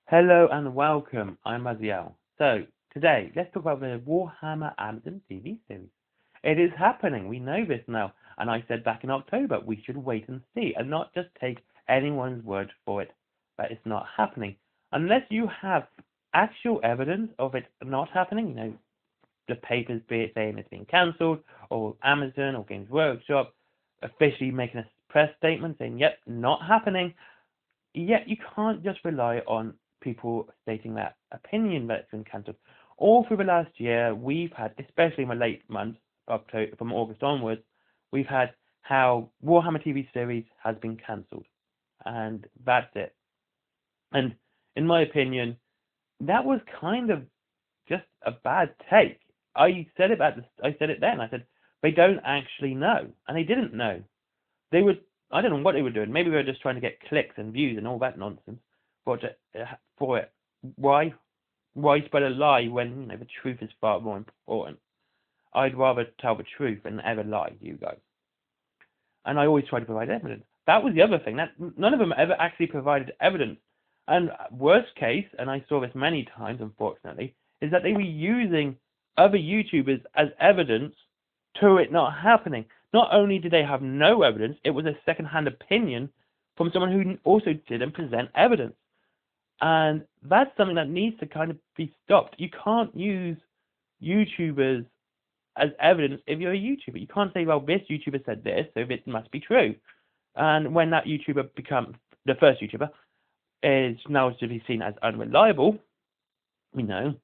Hello and welcome. I'm Maziel. So today, let's talk about the Warhammer Amazon TV series. It is happening. We know this now. And I said back in October, we should wait and see and not just take anyone's word for it that it's not happening. Unless you have actual evidence of it not happening, the papers be it saying it's been cancelled, or Amazon or Games Workshop officially making a press statement saying, yep, not happening. Yet you can't just rely on people stating that opinion that it's been cancelled. All through the last year, we've had, especially in the late months, October, from August onwards, we've had how Warhammer TV series has been cancelled. And that's it. And in my opinion, that was kind of just a bad take. I said it then. I said they don't actually know, and they didn't know. They were, I don't know what they were doing. Maybe they were just trying to get clicks and views and all that nonsense. But for it, why spread a lie when the truth is far more important? I'd rather tell the truth than ever lie to you guys. And I always try to provide evidence. That was the other thing. That none of them ever actually provided evidence. And worst case, and I saw this many times, unfortunately, is that they were using other YouTubers as evidence to it not happening. Not only did they have no evidence, it was a second-hand opinion from someone who also didn't present evidence. And that's something that needs to kind of be stopped. You can't use YouTubers as evidence if you're a YouTuber. You can't say, well, this YouTuber said this, so it must be true. And when that YouTuber becomes, the first YouTuber, is now to be seen as unreliable, then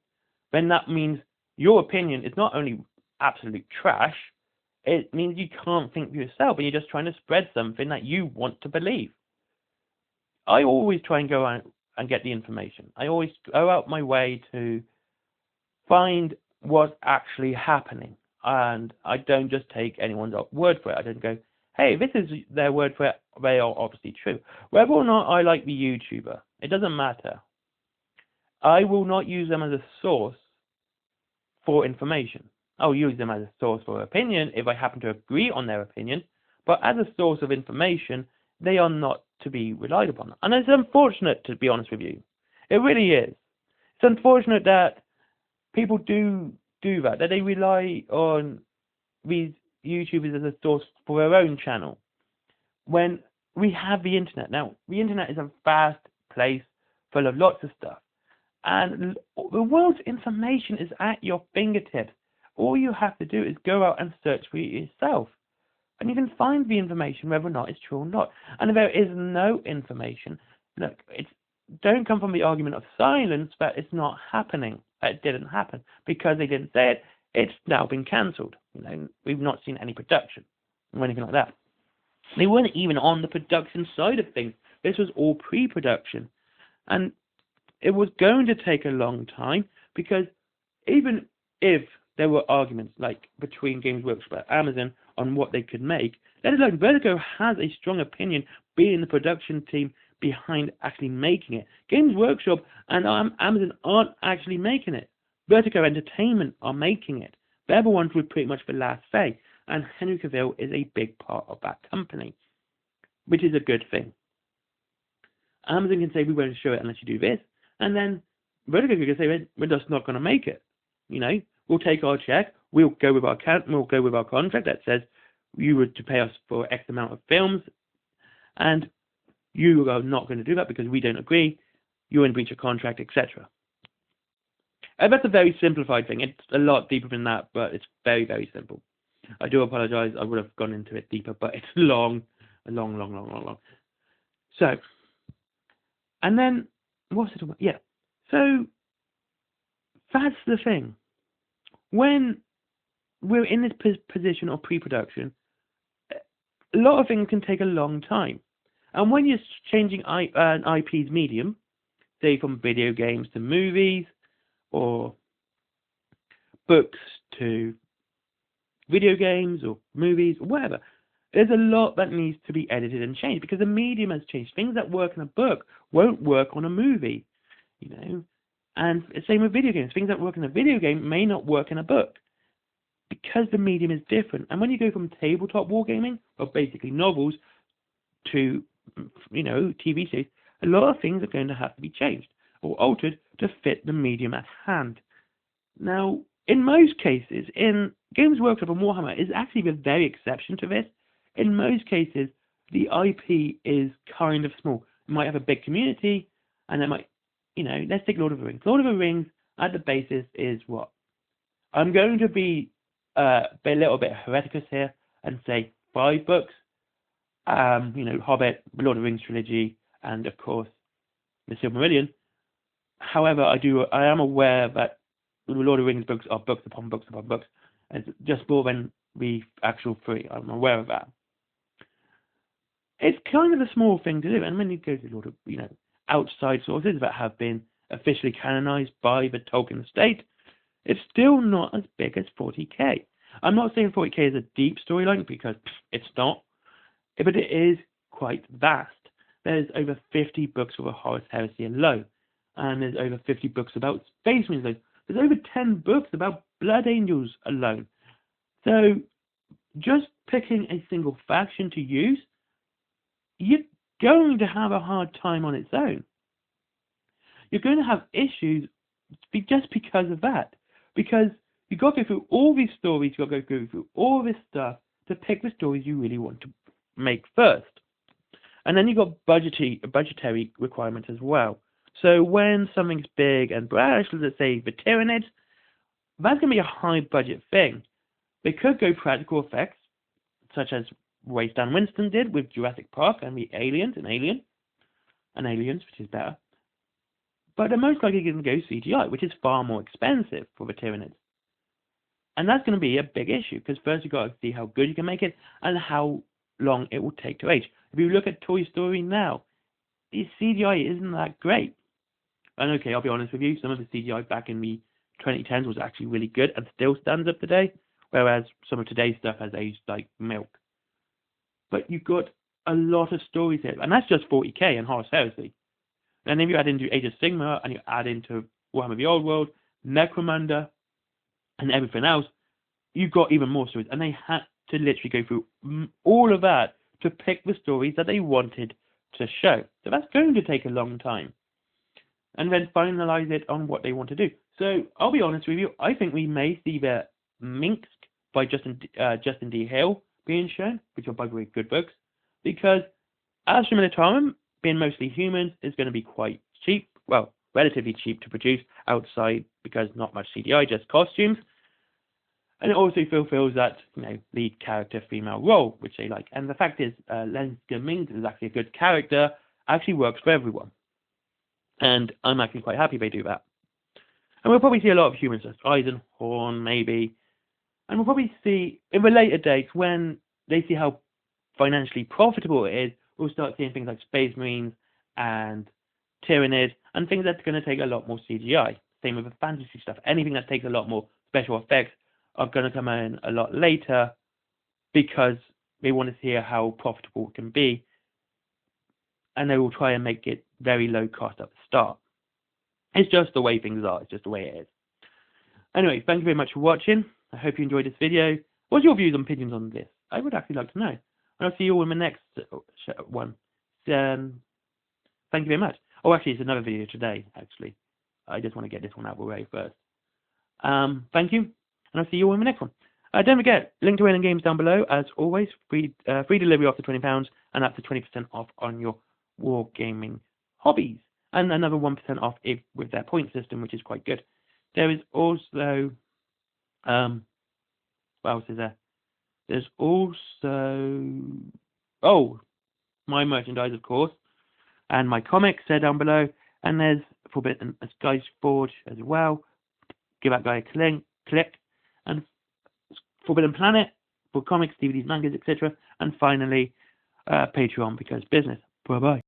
that means your opinion is not only absolute trash, it means you can't think for yourself and you're just trying to spread something that you want to believe. I always try and go out and get the information. I always go out my way to find what's actually happening. And I don't just take anyone's word for it. I don't go, hey, this is their word for it. They are obviously true. Whether or not I like the YouTuber, it doesn't matter. I will not use them as a source for information. I'll use them as a source for opinion if I happen to agree on their opinion, but as a source of information, they are not to be relied upon. And it's unfortunate, to be honest with you. It really is. It's unfortunate that people do that they rely on these YouTubers as a source for their own channel, when we have the internet. Now, the internet is a vast place full of lots of stuff, and the world's information is at your fingertips. All you have to do is go out and search for it yourself, and you can find the information whether or not it's true or not. And if there is no information, look, don't come from the argument of silence that it's not happening, that it didn't happen, because they didn't say it. It's now been cancelled. We've not seen any production or anything like that. They weren't even on the production side of things. This was all pre-production, and it was going to take a long time, because even if there were arguments like between Games Workshop and Amazon on what they could make, let alone Vertigo has a strong opinion being the production team behind actually making it. Games Workshop and Amazon aren't actually making it. Vertigo Entertainment are making it. They're the ones with pretty much the last say, and Henry Cavill is a big part of that company, which is a good thing. Amazon can say, we won't show it unless you do this, and then Vertigo can say, we're just not going to make it. We'll take our check, we'll go with our contract that says you were to pay us for X amount of films, and you are not going to do that because we don't agree, you're in breach of contract, etc. That's a very simplified thing. It's a lot deeper than that, but it's very, very simple. I do apologize. I would have gone into it deeper, but it's long. So, and then, what's it about? Yeah. So, that's the thing. When we're in this position of pre-production, a lot of things can take a long time. And when you're changing an IP's medium, say from video games to movies, or books to video games or movies or whatever, there's a lot that needs to be edited and changed because the medium has changed. Things that work in a book won't work on a movie, And same with video games. Things that work in a video game may not work in a book because the medium is different. And when you go from tabletop wargaming, or basically novels, to TV series, a lot of things are going to have to be changed. or altered to fit the medium at hand. Now, in most cases, in Games Workshop and Warhammer is actually the very exception to this. In most cases, the IP is kind of small. It might have a big community, and it might, let's take Lord of the Rings. Lord of the Rings, at the basis, is what? I'm going to be a little bit heretical here and say 5 books. Hobbit, Lord of the Rings trilogy, and of course, the Silmarillion. However, I am aware that the Lord of the Rings books are books upon books upon books, and it's just more than the actual 3. I'm aware of that. It's kind of a small thing to do, and when you go to a lot of, outside sources that have been officially canonized by the Tolkien estate, it's still not as big as 40k. I'm not saying 40k is a deep storyline, because it's not, but it is quite vast. There's over 50 books for the Horus Heresy alone, and there's over 50 books about Space Marines alone. There's over 10 books about Blood Angels alone. So, just picking a single faction to use, you're going to have a hard time on its own. You're going to have issues just because of that. Because you've got to go through all these stories, you've got to go through all this stuff to pick the stories you really want to make first. And then you've got budgetary requirements as well. So when something's big and brash, let's say the Tyranids, that's going to be a high budget thing. They could go practical effects, such as way Stan Winston did with Jurassic Park and the Aliens and Aliens, which is better. But they're most likely going to go CGI, which is far more expensive for the Tyranids. And that's going to be a big issue, because first you've got to see how good you can make it and how long it will take to age. If you look at Toy Story now, the CGI isn't that great. And okay, I'll be honest with you, some of the CGI back in the 2010s was actually really good and still stands up today, whereas some of today's stuff has aged like milk. But you've got a lot of stories here, and that's just 40k and Horus Heresy. And if you add into Age of Sigmar, and you add into Warhammer the Old World, Necromunda, and everything else, you've got even more stories. And they had to literally go through all of that to pick the stories that they wanted to show. So that's going to take a long time. And then finalize it on what they want to do. So I'll be honest with you, I think we may see the Minsk by Justin D. Hill being shown, which are, by the way, good books, because Astra Militarum, being mostly humans, is going to be quite cheap, well, relatively cheap to produce outside, because not much CGI, just costumes. And it also fulfills that, lead character female role, which they like. And the fact is, Lenska Ming is actually a good character, actually works for everyone. And I'm actually quite happy they do that. And we'll probably see a lot of humans, like Eisenhorn, maybe. And we'll probably see, in the later dates, when they see how financially profitable it is, we'll start seeing things like Space Marines and Tyranids, and things that's going to take a lot more CGI. Same with the fantasy stuff. Anything that takes a lot more special effects are going to come in a lot later, because they want to see how profitable it can be, and they will try and make it very low cost at the start. It's just the way things are. It's just the way it is. Anyway, thank you very much for watching. I hope you enjoyed this video. What's your views and opinions on this? I would actually like to know. And I'll see you all in the next one. Thank you very much. Oh, actually, it's another video today, actually. I just want to get this one out of the way first. Thank you, and I'll see you all in the next one. Don't forget, link to Wayland Games down below. As always, free delivery after £20, and up to 20% off on your wargaming hobbies. And another 1% off with their point system, which is quite good. There is also, what else is there? There's also, my merchandise, of course, and my comics are down below. And there's Forbidden Skies Forge as well. Give that guy a click. And Forbidden Planet for comics, DVDs, mangas, etc. And finally, Patreon, because business. Bye-bye.